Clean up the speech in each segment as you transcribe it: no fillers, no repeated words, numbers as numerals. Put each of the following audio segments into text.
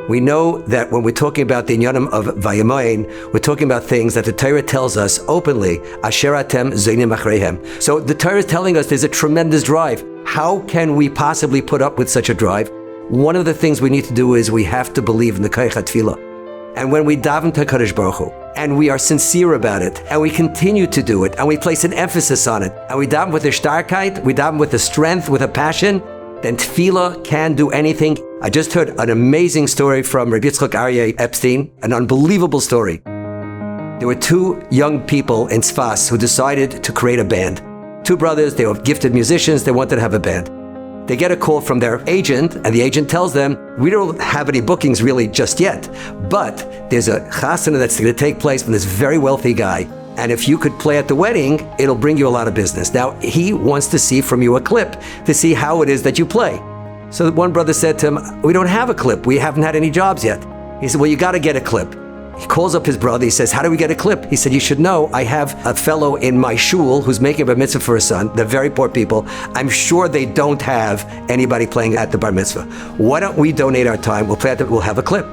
We know that when we're talking about the inyanim of Vayimaen, we're talking about things that the Torah tells us openly, Asher atem zoinim achreihem. So the Torah is telling us there's a tremendous drive. How can we possibly put up with such a drive? One of the things we need to do is we have to believe in the koach tefillah. And when we daven to Kadosh Baruch Hu, and we are sincere about it, and we continue to do it, and we place an emphasis on it, and we daven with a starkheit, we daven with a strength, with a passion, then tefillah can do anything. I just heard an amazing story from Rabbi Yitzchak Aryeh Epstein, an unbelievable story. There were two young people in Sfas who decided to create a band. Two brothers, they were gifted musicians, they wanted to have a band. They get a call from their agent, and the agent tells them, we don't have any bookings really just yet, but there's a chasana that's going to take place from this very wealthy guy. And if you could play at the wedding, it'll bring you a lot of business. Now, he wants to see from you a clip to see how it is that you play. So one brother said to him, we don't have a clip. We haven't had any jobs yet. He said, well, you got to get a clip. He calls up his brother. He says, how do we get a clip? He said, you should know, I have a fellow in my shul who's making a bar mitzvah for his son. They're very poor people. I'm sure they don't have anybody playing at the bar mitzvah. Why don't we donate our time? We'll have a clip.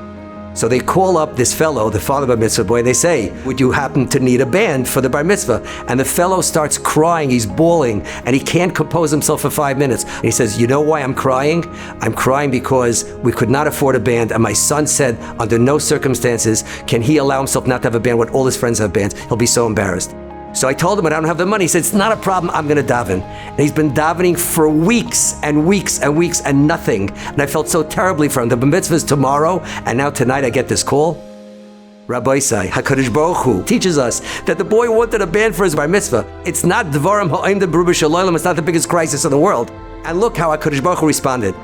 So they call up this fellow, the father of the bar mitzvah boy, and they say, would you happen to need a band for the bar mitzvah? And the fellow starts crying, he's bawling, and he can't compose himself for 5 minutes. And he says, you know why I'm crying? I'm crying because we could not afford a band, and my son said, under no circumstances can he allow himself not to have a band when all his friends have bands. He'll be so embarrassed. So I told him, I don't have the money. He said, it's not a problem, I'm going to daven. And he's been davening for weeks and weeks and weeks and nothing. And I felt so terribly for him. The bar mitzvah is tomorrow, and now tonight I get this call. Rabbi say, HaKadosh Baruch Hu teaches us that the boy wanted a band for his bar mitzvah. It's not Dvarim Ha'im D'Beruba Shalom, it's not the biggest crisis in the world. And look how HaKadosh Baruch Hu responded.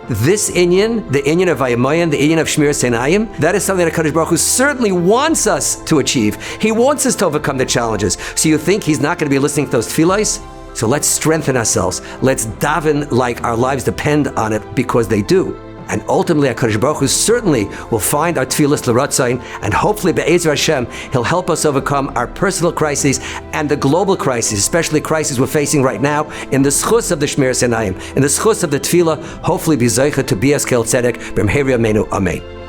This inyan, the inyan of Vayimaen, the inyan of Shmiras Einayim, that is something that HaKadosh Baruch Hu certainly wants us to achieve. He wants us to overcome the challenges. So you think he's not going to be listening to those tefillahs? So let's strengthen ourselves. Let's daven like our lives depend on it, because they do. And ultimately, HaKadosh Baruch Hu certainly will find our tefillas l'ratzayin, and hopefully, be'ezer Hashem, He'll help us overcome our personal crises and the global crises, especially crises we're facing right now, in the schus of the Shmiras Einayim, in the schus of the tefillah, hopefully be zeicha to be as kel tzedek, b'mheir yameinu, amen.